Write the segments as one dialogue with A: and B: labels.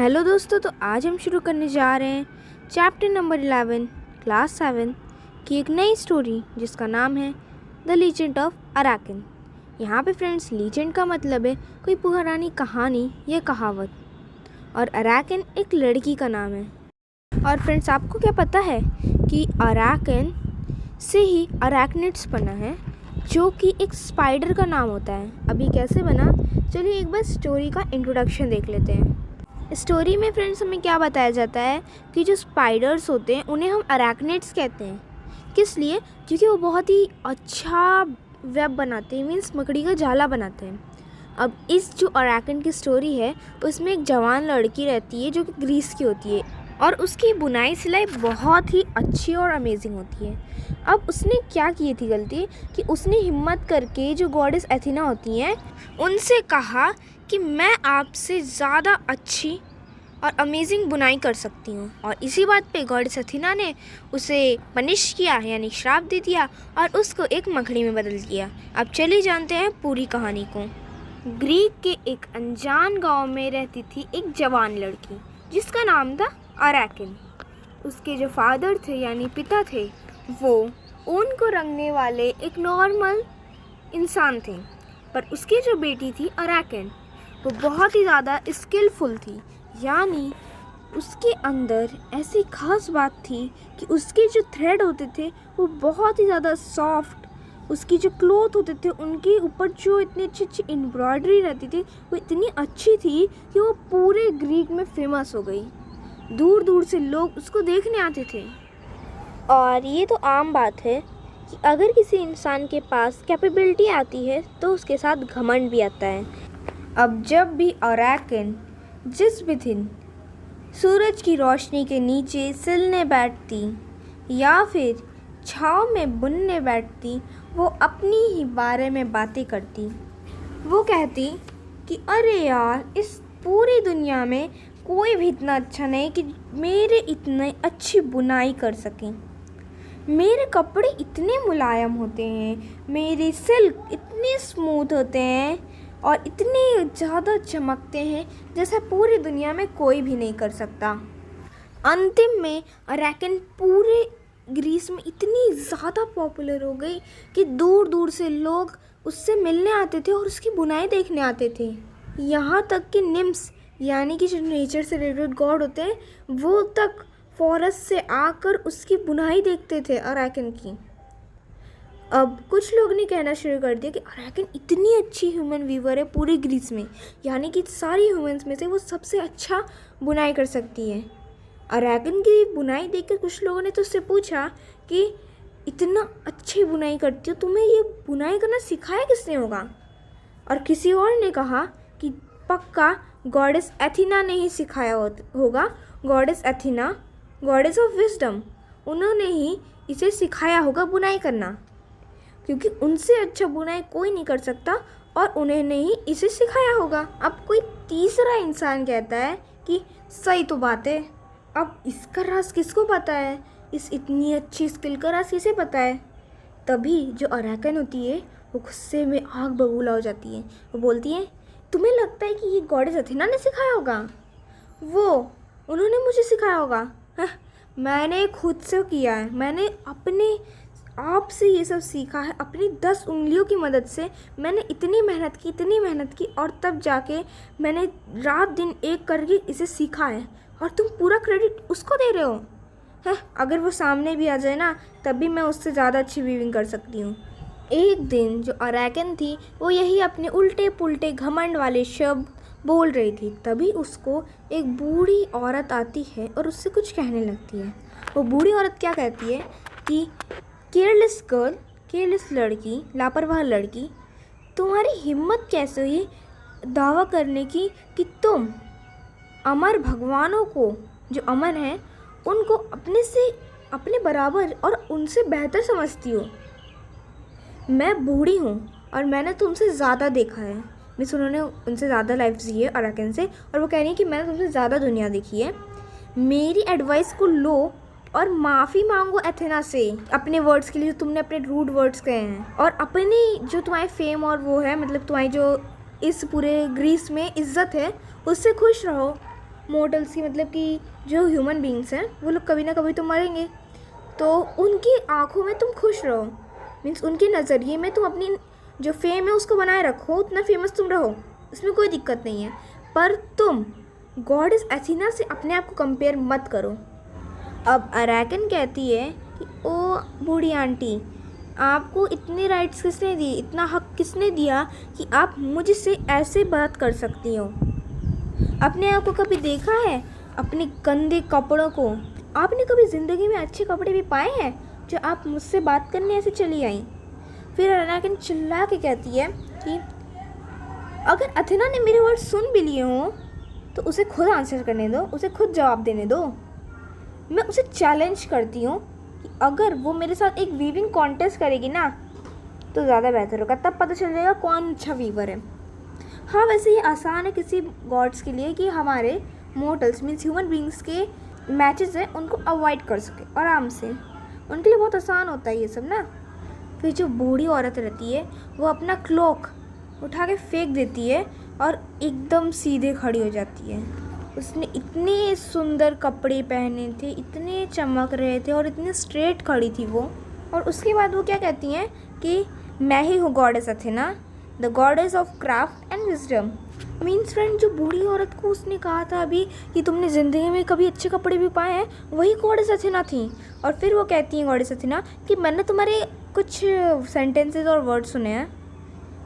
A: Hello दोस्तों, तो आज हम शुरू करने जा रहे हैं चैप्टर नंबर 11 क्लास 7 की एक नई स्टोरी जिसका नाम है द लीजेंड ऑफ अराकिन। यहाँ पे फ्रेंड्स, लीजेंड का मतलब है कोई पुरानी कहानी या कहावत, और अराकिन एक लड़की का नाम है। और फ्रेंड्स, आपको क्या पता है कि अराकिन से ही अराकनिड्स बना है, जो कि एक स्पाइडर का नाम होता है। अभी कैसे बना, चलिए एक बार स्टोरी का इंट्रोडक्शन देख लेते हैं। स्टोरी में फ्रेंड्स हमें क्या बताया जाता है कि जो स्पाइडर्स होते हैं उन्हें हम अराकनिड्स कहते हैं। किस लिए? क्योंकि वो बहुत ही अच्छा वेब बनाते हैं, मीन्स मकड़ी का जाला बनाते हैं। अब इस जो अराकिन की स्टोरी है उसमें एक जवान लड़की रहती है जो कि ग्रीस की होती है, और उसकी बुनाई सिलाई बहुत ही अच्छी और अमेजिंग होती है। अब उसने क्या की थी गलती कि उसने हिम्मत करके जो गॉडेस एथिना होती हैं उनसे कहा कि मैं आपसे ज़्यादा अच्छी और अमेजिंग बुनाई कर सकती हूँ, और इसी बात पे गॉडेस एथिना ने उसे पनिश किया, यानी श्राप दे दिया, और उसको एक मकड़ी में बदल दिया। अब चलिए जानते हैं पूरी कहानी को। ग्रीक के एक अनजान गांव में रहती थी एक जवान लड़की जिसका नाम था अराकिन। उसके जो फादर थे यानी पिता थे वो ऊन को रंगने वाले एक नॉर्मल इंसान थे, पर उसकी जो बेटी थी अराकिन वो बहुत ही ज़्यादा स्किलफुल थी, यानी उसके अंदर ऐसी खास बात थी कि उसके जो थ्रेड होते थे वो बहुत ही ज़्यादा सॉफ्ट, उसकी जो क्लॉथ होते थे उनके ऊपर जो इतनी अच्छी अच्छी एम्ब्रॉयडरी रहती थी वो इतनी अच्छी थी कि वो पूरे ग्रीक में फेमस हो गई। दूर दूर से लोग उसको देखने आते थे। और ये तो आम बात है कि अगर किसी इंसान के पास कैपेबिलिटी आती है तो उसके साथ घमंड भी आता है। अब जब भी अराकिन जिस भी दिन सूरज की रोशनी के नीचे सिलने बैठती या फिर छाँव में बुनने बैठती, वो अपनी ही बारे में बातें करती। वो कहती कि अरे यार, इस पूरी दुनिया में कोई भी इतना अच्छा नहीं कि मेरे इतने अच्छी बुनाई कर सकें। मेरे कपड़े इतने मुलायम होते हैं, मेरे सिल्क इतने स्मूथ होते हैं और इतने ज़्यादा चमकते हैं जैसे पूरी दुनिया में कोई भी नहीं कर सकता। अंतिम में अराकिन पूरे ग्रीस में इतनी ज़्यादा पॉपुलर हो गई कि दूर दूर से लोग उससे मिलने आते थे और उसकी बुनाई देखने आते थे। यहाँ तक कि निम्स यानी कि जो नेचर से रिलेटेड गॉड होते हैं वो तक फॉरेस्ट से आकर उसकी बुनाई देखते थे अराकिन की। अब कुछ लोग ने कहना शुरू कर दिया कि अराकिन इतनी अच्छी ह्यूमन वीवर है पूरी ग्रीस में, यानी कि सारी ह्यूमंस में से वो सबसे अच्छा बुनाई कर सकती है। अराकिन की बुनाई देखकर कुछ लोगों ने तो उससे पूछा कि इतना अच्छी बुनाई करती हो, तुम्हें ये बुनाई करना सिखाया किसने होगा? और किसी और ने कहा कि पक्का गॉडेस एथिना ने ही सिखाया होगा। गॉडेस एथिना, गॉडेस ऑफ विजडम, उन्होंने ही इसे सिखाया होगा बुनाई करना, क्योंकि उनसे अच्छा बुनाई कोई नहीं कर सकता और उन्होंने ही इसे सिखाया होगा। अब कोई तीसरा इंसान कहता है कि सही तो बात है, अब इसका राज किसको पता है? इस इतनी अच्छी स्किल का राज किसे पता है? तभी जो अराकिन होती है वो गुस्से में आग बबूला हो जाती है। वो बोलती है, तुम्हें लगता है कि ये गॉडेस एथिना ने सिखाया होगा? उन्होंने मुझे सिखाया होगा? मैंने खुद से किया है, मैंने अपने आप से ये सब सीखा है, अपनी 10 उंगलियों की मदद से मैंने इतनी मेहनत की और तब जाके मैंने रात दिन एक करके इसे सीखा है, और तुम पूरा क्रेडिट उसको दे रहे हो? अगर वो सामने भी आ जाए ना तब भी मैं उससे ज़्यादा अच्छी वीविंग कर सकती हूँ। एक दिन जो अराकिन थी वो यही अपने उल्टे पुल्टे घमंड वाले शब्द बोल रही थी, तभी उसको एक बूढ़ी औरत आती है और उससे कुछ कहने लगती है। वो बूढ़ी औरत क्या कहती है कि केयरलेस गर्ल, केयरलेस लड़की, लापरवाह लड़की, तुम्हारी हिम्मत कैसे हुई दावा करने की कि तुम अमर भगवानों को, जो अमर हैं, उनको अपने से अपने बराबर और उनसे बेहतर समझती हो? मैं बूढ़ी हूँ और मैंने तुमसे ज़्यादा देखा है, मीन्स उन्होंने उनसे ज़्यादा लाइफ जी है अराकिन से, और वो कह रही है कि मैंने तुमसे ज़्यादा दुनिया देखी है। मेरी एडवाइस को लो और माफ़ी मांगो एथेना से अपने वर्ड्स के लिए जो तुमने अपने रूड वर्ड्स कहे हैं, और अपनी जो तुम्हारी फेम और वो है, मतलब तुम्हारी जो इस पूरे ग्रीस में इज्जत है, उससे खुश रहो। मोर्टल्स की, मतलब कि जो ह्यूमन बींग्स हैं वो लोग कभी ना कभी तो मरेंगे, तो उनकी आंखों में तुम खुश रहो, मीन्स उनके नज़रिए में तुम अपनी जो फेम है उसको बनाए रखो, उतना फेमस तुम रहो, इसमें कोई दिक्कत नहीं है। पर तुम गॉडेस एथेना से अपने आप को कंपेयर मत करो। अब अराकन कहती है कि ओ बूढ़ी आंटी, आपको इतने राइट्स किसने दिए, इतना हक किसने दिया कि आप मुझसे ऐसे बात कर सकती हो? अपने आप को कभी देखा है अपने गंदे कपड़ों को? आपने कभी ज़िंदगी में अच्छे कपड़े भी पाए हैं जो आप मुझसे बात करने ऐसे चली आई? फिर अराकन चिल्ला के कहती है कि अगर अथेना ने मेरे वर्ड सुन भी लिए हों तो उसे खुद आंसर करने दो, उसे खुद जवाब देने दो। मैं उसे चैलेंज करती हूँ कि अगर वो मेरे साथ एक वीविंग कॉन्टेस्ट करेगी ना तो ज़्यादा बेहतर होगा, तब पता चल जाएगा कौन अच्छा वीवर है। हाँ, वैसे ये आसान है किसी गॉड्स के लिए कि हमारे मोर्टल्स मीन्स ह्यूमन बींग्स के मैचेस हैं उनको अवॉइड कर सके आराम से, उनके लिए बहुत आसान होता है ये सब ना। फिर जो बूढ़ी औरत रहती है वो अपना क्लोक उठा के फेंक देती है और एकदम सीधे खड़ी हो जाती है। उसने इतने सुंदर कपड़े पहने थे, इतने चमक रहे थे और इतने स्ट्रेट खड़ी थी वो। और उसके बाद वो क्या कहती हैं कि मैं ही हूँ goddess Athena, the goddess of craft and wisdom. Means friend, जो बूढ़ी औरत को उसने कहा था अभी कि तुमने ज़िंदगी में कभी अच्छे कपड़े भी पाए हैं, वही गॉडेस अथेना थी। और फिर वो कहती हैं गॉडेस अथेना कि मैंने तुम्हारे कुछ सेंटेंसेस और वर्ड सुने हैं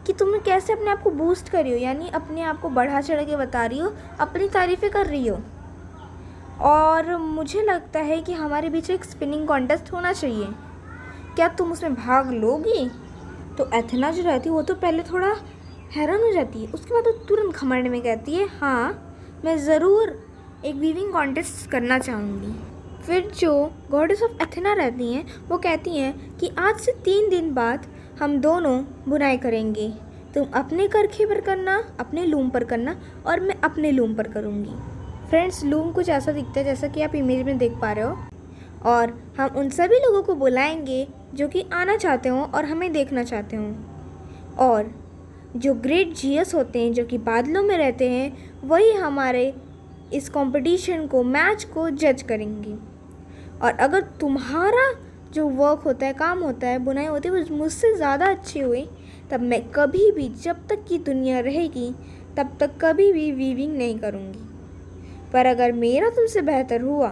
A: कि तुम कैसे अपने आप को बूस्ट कर रही हो, यानी अपने आप को बढ़ा चढ़ा के बता रही हो, अपनी तारीफ़ें कर रही हो। और मुझे लगता है कि हमारे बीच एक स्पिनिंग कॉन्टेस्ट होना चाहिए, क्या तुम उसमें भाग लोगी? तो एथेना जो रहती है वो तो पहले थोड़ा हैरान हो जाती है, उसके बाद वो तुरंत घमंड में कहती है हाँ, मैं ज़रूर एक वीविंग कॉन्टेस्ट करना चाहूँगी। फिर जो गॉडेस ऑफ एथेना रहती हैं वो कहती हैं कि आज से 3 दिन बाद हम दोनों बुनाई करेंगे, तुम अपने करखे पर करना, अपने लूम पर करना, और मैं अपने लूम पर करूँगी। फ्रेंड्स, लूम कुछ ऐसा दिखता है जैसा कि आप इमेज में देख पा रहे हो, और हम उन सभी लोगों को बुलाएंगे जो कि आना चाहते हों और हमें देखना चाहते हों, और जो ग्रेट जीएस होते हैं जो कि बादलों में रहते हैं वही हमारे इस कंपटीशन को, मैच को जज करेंगे। और अगर तुम्हारा जो वर्क होता है, काम होता है, बुनाई होती है, वो मुझसे ज़्यादा अच्छी हुई, तब मैं कभी भी, जब तक कि दुनिया रहेगी तब तक कभी भी वीविंग नहीं करूँगी। पर अगर मेरा तुमसे बेहतर हुआ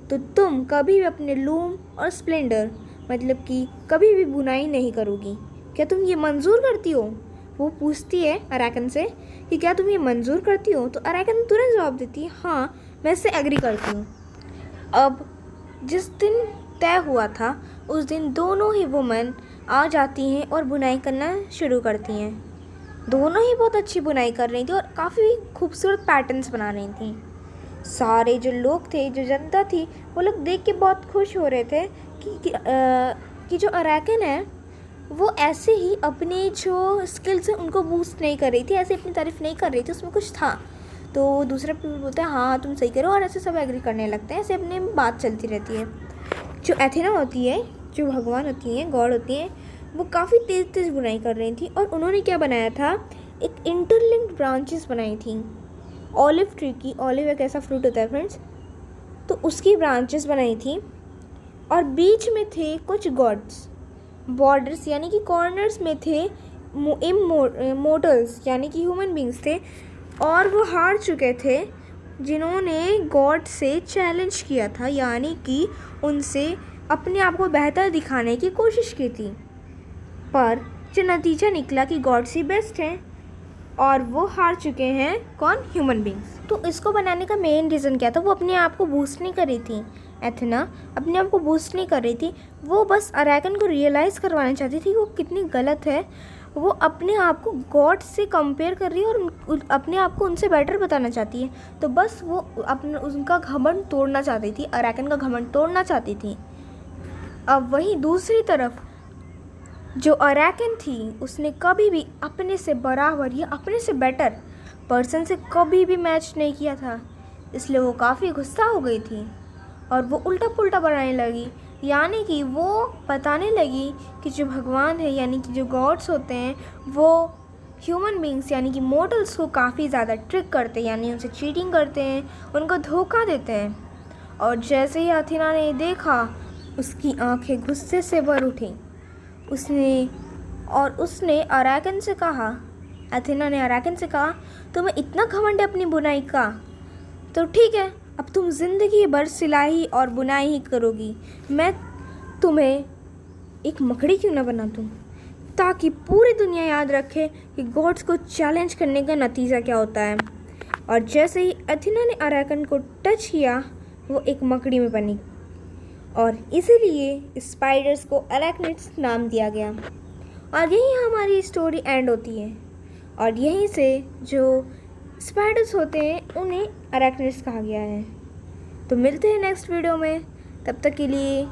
A: तो तुम कभी भी अपने लूम और स्प्लेंडर, मतलब कि कभी भी बुनाई नहीं करोगी। क्या तुम ये मंजूर करती हो? वो पूछती है अराकन से कि क्या तुम ये मंजूर करती हो? तो अराकन तुरंत जवाब देती है हाँ, मैं इससे एग्री करती हूँ। अब जिस दिन तय हुआ था उस दिन दोनों ही वुमेन आ जाती हैं और बुनाई करना शुरू करती हैं। दोनों ही बहुत अच्छी बुनाई कर रही थी और काफ़ी खूबसूरत पैटर्न्स बना रही थी। सारे जो लोग थे, जो जनता थी, वो लोग देख के बहुत खुश हो रहे थे कि जो अराकन है वो ऐसे ही अपने जो स्किल्स हैं उनको बूस्ट नहीं कर रही थी, ऐसे अपनी तारीफ़ नहीं कर रही थी, उसमें कुछ था। तो दूसरा पीपल बोलता है हाँ तुम सही करो, और ऐसे सब एग्री करने लगते हैं, ऐसे अपने बात चलती रहती है। जो एथेना होती है, जो भगवान होती हैं, गॉड होती हैं, वो काफ़ी तेज़ तेज़ बुनाई कर रही थी। और उन्होंने क्या बनाया था, एक इंटरलिंक्ड ब्रांचेस बनाई थी ऑलिव ट्री की। ऑलिव एक ऐसा फ्रूट होता है फ्रेंड्स, तो उसकी ब्रांचेस बनाई थी, और बीच में थे कुछ गॉड्स, बॉर्डर्स यानी कि कॉर्नर्स में थे इमोर्टल्स यानी कि ह्यूमन बींग्स थे, और वो हार चुके थे, जिन्होंने गॉड से चैलेंज किया था, यानी कि उनसे अपने आप को बेहतर दिखाने की कोशिश की थी। पर जो नतीजा निकला कि गॉड्स ही बेस्ट हैं और वो हार चुके हैं, कौन? Human beings. तो इसको बनाने का मेन रीज़न क्या था? वो अपने आप को बूस्ट नहीं कर रही थी, एथेना अपने आप को बूस्ट नहीं कर रही थी, वो बस अराकन को रियलाइज़ करवाना चाहती थी वो कितनी गलत है। वो अपने आप को गॉड से कंपेयर कर रही है और अपने आप को उनसे बेटर बताना चाहती है। तो बस वो अपना उनका घमंड तोड़ना चाहती थी, अराकन का घमंड तोड़ना चाहती थी। अब वहीं दूसरी तरफ जो अराकन थी, उसने कभी भी अपने से बराबर या अपने से बेटर पर्सन से कभी भी मैच नहीं किया था, इसलिए वो काफ़ी गुस्सा हो गई थी और वो उल्टा पुल्टा बनाने लगी, यानी कि वो बताने लगी कि जो भगवान है यानी कि जो गॉड्स होते हैं वो ह्यूमन बींग्स यानी कि मॉर्टल्स को काफ़ी ज़्यादा ट्रिक करते हैं, यानी उनसे चीटिंग करते हैं, उनको धोखा देते हैं। और जैसे ही अथेना ने देखा, उसकी आंखें गुस्से से भर उठीं। उसने अराकन से कहा, अथेना ने अराकन से कहा, तुम्हें इतना घमंड है अपनी बुनाई का, तो ठीक है, अब तुम ज़िंदगी भर सिलाई और बुनाई ही करोगी। मैं तुम्हें एक मकड़ी क्यों ना बना दूँ, ताकि पूरी दुनिया याद रखे कि गॉड्स को चैलेंज करने का नतीजा क्या होता है। और जैसे ही अथेना ने अराकन को टच किया, वो एक मकड़ी में बनी और इसीलिए स्पाइडर्स को अराकनिड्स नाम दिया गया। और यहीं हमारी स्टोरी एंड होती है। और यहीं से जो स्पाइडर्स होते हैं उन्हें अराकनिड्स कहा गया है। तो मिलते हैं नेक्स्ट वीडियो में, तब तक के लिए